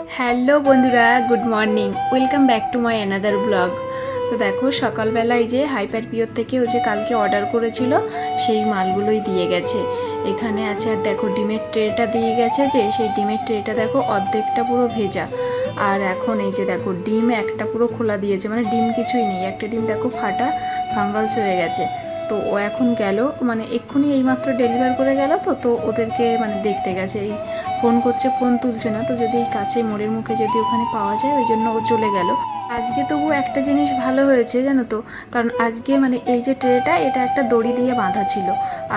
Hello বন্ধুরা, good morning. Welcome back to my another blog. তো দেখো সকালবেলায় যে হাইপার পিওর থেকে ও যে কালকে অর্ডার করেছিল সেই মালগুলোই দিয়ে গেছে। এখানে আছে, আর দেখো ডিমের ট্রেটা দিয়ে গেছে, যে সেই ডিমের ট্রেটা দেখো অর্ধেকটা পুরো ভেজা। আর এখন এই যে দেখো ডিম একটা পুরো খোলা দিয়েছে, মানে ডিম কিছুই নেই, একটা ডিম দেখো ফাটা ফাঙ্গালস হয়ে গেছে। তো ও এখন গেল, মানে এক্ষুনি এইমাত্র ডেলিভার করে গেল। তো তো ওদেরকে মানে দেখতে গেছে, এই ফোন করছে, ফোন তুলছে না। তো যদি এই কাছে মোড়ের মুখে যদি ওখানে পাওয়া যায়, ওই জন্য ও চলে গেল। আজকে তবু একটা জিনিস ভালো হয়েছে জানো তো, কারণ আজকে মানে এই যে ট্রেটা, এটা একটা দড়ি দিয়ে বাঁধা ছিল।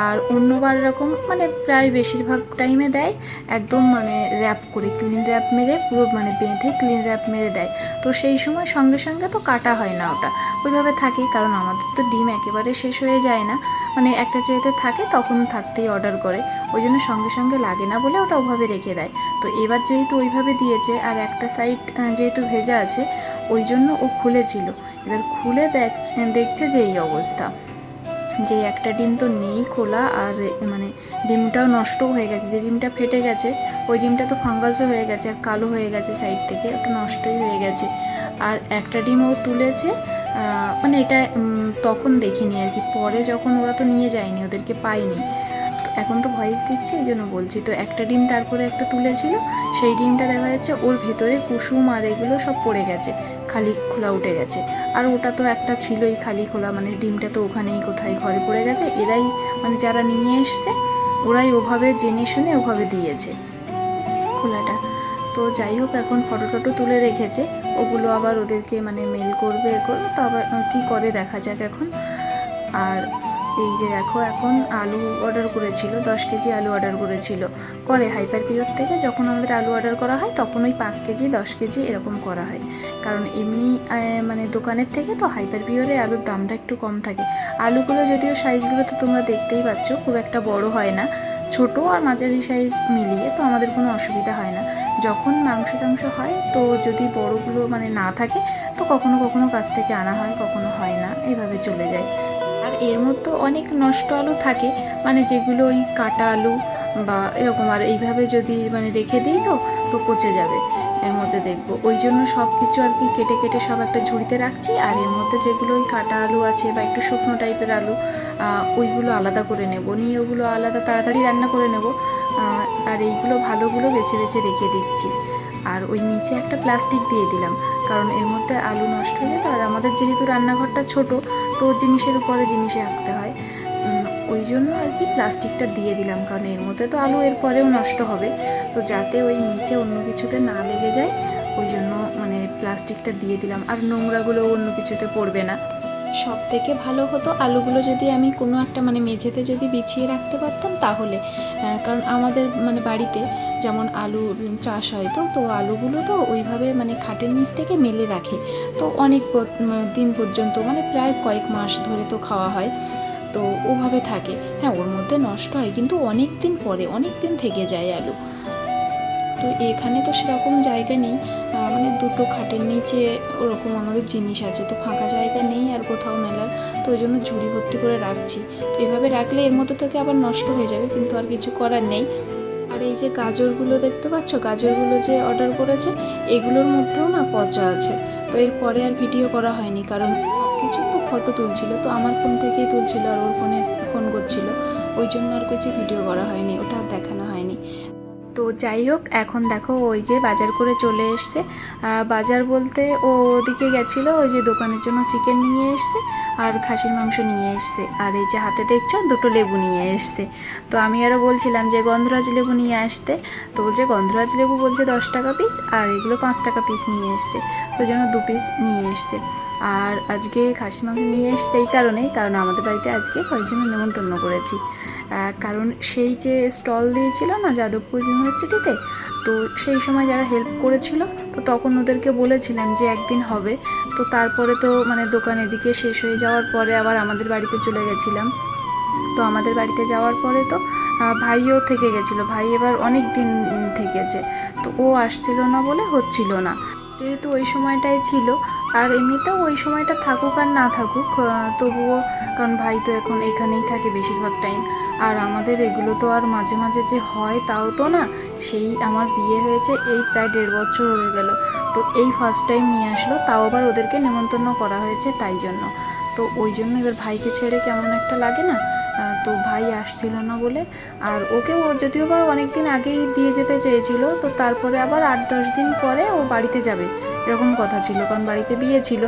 আর অন্যবার এরকম মানে প্রায় বেশিরভাগ টাইমে দেয় একদম মানে র্যাপ করে, ক্লিন র্যাপ মেরে পুরো মানে বেঁধে ক্লিন র্যাপ মেরে দেয়। তো সেই সময় সঙ্গে সঙ্গে তো কাটা হয় না, ওটা ওইভাবে থাকে। কারণ আমাদের তো ডিম একেবারে শেষ হয়ে যায় না, মানে একটা ট্রেতে থাকে তখন থাকতেই অর্ডার করে, ওই জন্য সঙ্গে সঙ্গে লাগে না বলে ওটা ওভাবে রেখে দেয়। তো এবার যেহেতু ওইভাবে দিয়েছে, আর একটা সাইড যেহেতু ভেজা আছে, ওই জন্য ও খুলেছিল। এবার খুলে দেখছে যে এই অবস্থা, যে একটা ডিম তো নেই খোলা, আর মানে ডিমটাও নষ্টও হয়ে গেছে। যে ডিমটা ফেটে গেছে ওই ডিমটা তো ফাঙ্গাসও হয়ে গেছে, আর কালো হয়ে গেছে সাইড থেকে, ওটা নষ্টই হয়ে গেছে। আর একটা ডিম ও তুলেছে, মানে এটা তখন দেখিনি আর কি, পরে যখন ওরা তো নিয়ে যায়নি, ওদেরকে পাইনি। তো এখন তো ভয়েস দিচ্ছি এই জন্য বলছি। তো একটা ডিম তারপরে একটা তুলেছিল, সেই ডিমটা দেখা যাচ্ছে ওর ভেতরে কুসুম আর এগুলো সব পড়ে গেছে, খালি খোলা উঠে গেছে। আর ওটা তো একটা ছিলই খালি খোলা, মানে ডিমটা তো ওখানেই কোথায় ঘরে পড়ে গেছে। এরাই মানে যারা নিয়ে এসছে, ওরাই ওভাবে জেনে শুনে ওভাবে দিয়েছে খোলাটা। তো যাই হোক, এখন ফটো টটো তুলে রেখেছে, ওগুলো আবার ওদেরকে মানে মেল করবে করবে, তো আবার কী করে দেখা যাক এখন। আর এই যে দেখো, এখন আলু অর্ডার করেছিল, 10 কেজি আলু অর্ডার করেছিল, করে হাইপার পিওর থেকে। যখন আমাদের আলু অর্ডার করা হয় তখন ওই 5 কেজি 10 কেজি এরকম করা হয়। কারণ এমনি মানে দোকানের থেকে তো হাইপার পিওরে আলুর দামটা একটু কম থাকে। আলুগুলো যদিও সাইজগুলো তো তোমরা দেখতেই পাচ্ছ, খুব একটা বড় হয় না, ছোটো আর মাঝারি সাইজ মিলিয়ে, তো আমাদের কোনো অসুবিধা হয় না। যখন মাংস টাংস হয়, তো যদি বড়গুলো মানে না থাকে, তো কখনো কখনো কাছ থেকে আনা হয়, কখনো হয় না, এইভাবে চলে যায়। আর এর মধ্যে অনেক নষ্ট আলু থাকে, মানে যেগুলো ওই কাটা আলু বা এরকম, আর এইভাবে যদি মানে রেখে দিই তো তো পচে যাবে এর মধ্যে দেখবো। ওই জন্য সব কিছু আর কি কেটে কেটে সব একটা ঝুড়িতে রাখছি। আর এর মধ্যে যেগুলো ওই কাটা আলু আছে বা একটু শুকনো টাইপের আলু, ওইগুলো আলাদা করে নেব, নিয়ে ওগুলো আলাদা তাড়াতাড়ি রান্না করে নেব। আর এইগুলো ভালোগুলো বেছে বেছে রেখে দিচ্ছি। আর ওই নিচে একটা প্লাস্টিক দিয়ে দিলাম, কারণ এর মধ্যে আলু নষ্ট হয়ে যাবে। আর আমাদের যেহেতু রান্নাঘরটা ছোট, তো জিনিসের উপরে জিনিস রাখতে হয়, ওই জন্য আর কি প্লাস্টিকটা দিয়ে দিলাম। কারণ এর মধ্যে তো আলু এর পরেও নষ্ট হবে, তো যাতে ওই নিচে অন্য কিছুতে না লেগে যায়, ওই জন্য মানে প্লাস্টিকটা দিয়ে দিলাম। আর নোংরাগুলো অন্য কিছুতে পড়বে না। সব থেকে ভালো হতো আলুগুলো যদি আমি কোনো একটা মানে মেঝেতে যদি বিছিয়ে রাখতে পারতাম তাহলে। কারণ আমাদের মানে বাড়িতে যেমন আলু চাষ হয়, তো তো আলুগুলো তো ওইভাবে মানে খাটের নিচ থেকে মেলে রাখে, তো অনেক দিন পর্যন্ত, মানে প্রায় কয়েক মাস ধরে তো খাওয়া হয়, তো ওভাবে থাকে। হ্যাঁ, ওর মধ্যে নষ্ট হয় কিন্তু অনেক দিন পরে, অনেক দিন থেকে যায় আলু। তো এখানে তো সেরকম জায়গা নেই, মানে দুটো খাটের নিচে ওরকম আমাদের জিনিস আছে, তো ফাঁকা জায়গা নেই আর কোথাও মেলার, তো ওই জন্য ঝুড়ি ভর্তি করে রাখছি। তো এভাবে রাখলে এর মধ্যে থেকে আবার নষ্ট হয়ে যাবে, কিন্তু আর কিছু করার নেই। আর এই যে গাজরগুলো দেখতে পাচ্ছ, গাজরগুলো যে অর্ডার করেছে, এগুলোর মধ্যেও না পচা আছে। তো এরপরে আর ভিডিও করা হয়নি, কারণ কিছু তো ফটো তুলছিল, তো আমার ফোন থেকেই তুলছিল আর ওর ফোনে ফোন করছিল, ওই জন্য আর কিছু ভিডিও করা হয়নি, ওটা আর দেখানো হয়নি। তো যাই হোক, এখন দেখো ওই যে বাজার করে চলে এসছে। বাজার বলতে ও ওদিকে গেছিলো, ওই যে দোকানের জন্য চিকেন নিয়ে এসছে আর খাসির মাংস নিয়ে এসছে। আর এই যে হাতে দেখছো দুটো লেবু নিয়ে এসছে। তো আমি আরও বলছিলাম যে গন্ধরাজ লেবু নিয়ে আসতে, তো বলছে গন্ধরাজ লেবু বলছে 10 টাকা পিস, আর এগুলো 5 টাকা পিস নিয়ে এসছে, তো ওই জন্য 2 পিস নিয়ে এসছে। আর আজকে খাসির মাংস নিয়ে এসছে এই কারণেই, কারণ আমাদের বাড়িতে আজকে কয়েকজনের নেমন্তন্ন করেছি। কারণ সেই যে স্টল দিয়েছিল না যাদবপুর ইউনিভার্সিটিতে, তো সেই সময় যারা হেল্প করেছিল, তো তখন ওদেরকে বলেছিলাম যে একদিন হবে। তো তারপরে তো মানে দোকান এদিকে শেষ হয়ে যাওয়ার পরে আবার আমাদের বাড়িতে চলে গেছিলাম। তো আমাদের বাড়িতে যাওয়ার পরে তো ভাইও থেকে গেছিলো, ভাই এবার অনেক দিন থেকেছে, তো ও আসছিল না বলে হচ্ছিল না, যেহেতু ওই সময়টাই ছিল। আর এমনিতেও ওই সময়টা থাকুক আর না থাকুক, তবুও, কারণ ভাই তো এখন এখানেই থাকে বেশিরভাগ টাইম, আর আমাদের এগুলো তো আর মাঝে মাঝে যে হয় তাও তো না। সেই আমার বিয়ে হয়েছে এই প্রায় 1.5 বছর হয়ে গেল, তো এই ফার্স্ট টাইম নিয়ে আসলো, তাও আবার ওদেরকে নেমন্তন্ন করা হয়েছে তাই জন্য। তো ওই জন্য এবার ভাইকে ছেড়ে কেমন একটা লাগে না। তো ভাই আসছিল না বলে, আর ওকে ও যদিও বা অনেক দিন আগেই দিয়ে যেতে চেয়েছিল, তো তারপরে আবার 8-10 দিন পরে ও বাড়িতে যাবে এরকম কথা ছিল, কারণ বাড়িতে বিয়ে ছিল।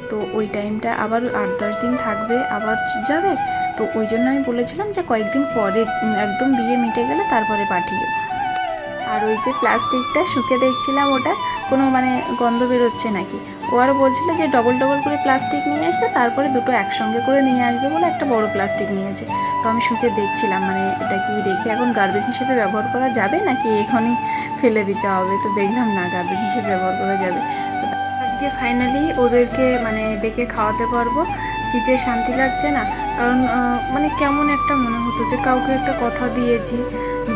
তো ওই টাইমটা আবার 8-10 দিন থাকবে আবার যাবে। তো ওই জন্য আমি বলেছিলাম যে কয়েকদিন পরে একদম বিয়ে মিটে গেলে তারপরে পাঠিও। আর ওই যে প্লাস্টিকটা শুকে দেখছিলাম ওটা কোনো মানে গন্ধ বেরোচ্ছে নাকি। ও আরও বলছিল যে ডবল ডবল করে প্লাস্টিক নিয়ে এসছে, তারপরে দুটো একসঙ্গে করে নিয়ে আসবে বলে একটা বড় প্লাস্টিক নিয়েছে। তো আমি শুকে দেখছিলাম মানে এটা কি রেখে এখন গার্বেজ হিসেবে ব্যবহার করা যাবে নাকি এখনই ফেলে দিতে হবে। তো দেখলাম না, গার্বেজ হিসেবে ব্যবহার করা যাবে। আজকে ফাইনালি ওদেরকে মানে ডেকে খাওয়াতে পারবো। কি যে শান্তি লাগছে না, কারণ মানে কেমন একটা মনে হতো যে কাউকে একটা কথা দিয়েছি,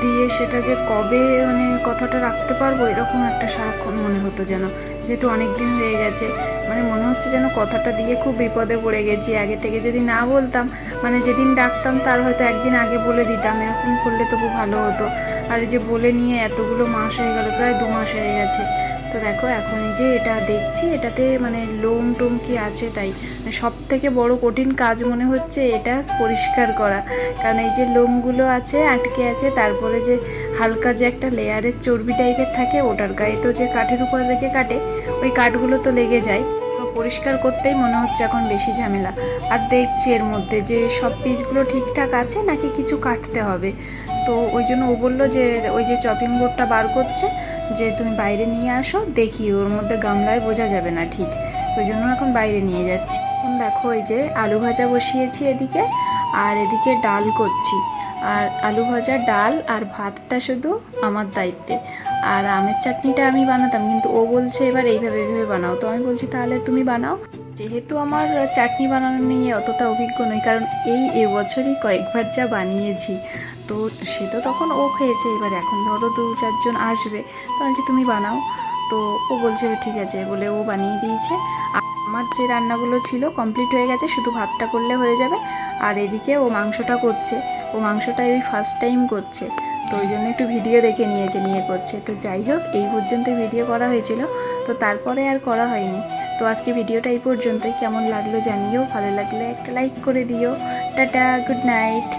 দিয়ে সেটা যে কবে মানে কথাটা রাখতে পারবো এরকম একটা সারাক্ষণ মনে হতো যেন, যেহেতু অনেক দিন হয়ে গেছে। মানে মনে হচ্ছে যেন কথাটা দিয়ে খুব বিপদে পড়ে গেছি। আগে থেকে যদি না বলতাম, মানে যেদিন ডাকতাম তার হয়তো একদিন আগে বলে দিতাম, এরকম করলে তবু ভালো হতো। আর এই যে বলে নিয়ে এতগুলো মাস হয়ে গেল, প্রায় 2 মাস হয়ে গেছে। তো দেখো এখন এই যে এটা দেখছি, এটাতে মানে লোম টোম কি আছে, তাই সব থেকে বড় কঠিন কাজ মনে হচ্ছে এটা পরিষ্কার করা। কারণ এই যে লোমগুলো আছে আটকে আছে, তারপরে যে হালকা যে একটা লেয়ারের চর্বি টাইপের থাকে ওটার গায়ে তো যে কাঠের উপর রেখে কাটে, ওই কাঠগুলো তো লেগে যায়। তো পরিষ্কার করতেই মনে হচ্ছে এখন বেশি ঝামেলা। আর দেখছি এর মধ্যে যে সব পিসগুলো ঠিকঠাক আছে নাকি কিছু কাটতে হবে। তো ওই জন্য ও বললো যে ওই যে চপিং বোর্ডটা বার করছে, যে তুমি বাইরে নিয়ে আসো, দেখি ওর মধ্যে গামলায় বোঝা যাবে না ঠিক। ওই জন্য এখন বাইরে নিয়ে যাচ্ছি। এখন দেখো এই যে আলু ভাজা বসিয়েছি এদিকে, আর এদিকে ডাল করছি। আর আলু ভাজা, ডাল আর ভাতটা শুধু আমার দায়িত্বে। আর আমের চাটনিটা আমি বানাতাম, কিন্তু ও বলছে এবার এইভাবে এইভাবে বানাও। তো আমি বলছি তাহলে তুমি বানাও। যেহেতু আমার চাটনি বানানো নিয়ে অতটা অভিজ্ঞ নই, কারণ এই এবছরই কয়েকবার যা বানিয়েছি, তো সে তো তখন ও খেয়েছে, এবার এখন ধরো 2-4 জন আসবে, তো বলছি তুমি বানাও। তো ও বলছে ঠিক আছে বলে ও বানিয়ে দিয়েছে। আমার যে রান্নাগুলো ছিল কমপ্লিট হয়ে গেছে, শুধু ভাতটা করলে হয়ে যাবে। আর এদিকে ও মাংসটা করছে, ও মাংসটা ওই ফার্স্ট টাইম করছে, তো ওই জন্য একটু ভিডিও দেখে নিয়েছে, নিয়ে করছে। তো যাই হোক, এই পর্যন্ত ভিডিও করা হয়েছিল, তো তারপরে আর করা হয়নি। তো আজকে ভিডিওটা এই পর্যন্তই। কেমন লাগলো জানিও, ভালো লাগলে একটা লাইক করে দিও। Tata, good night.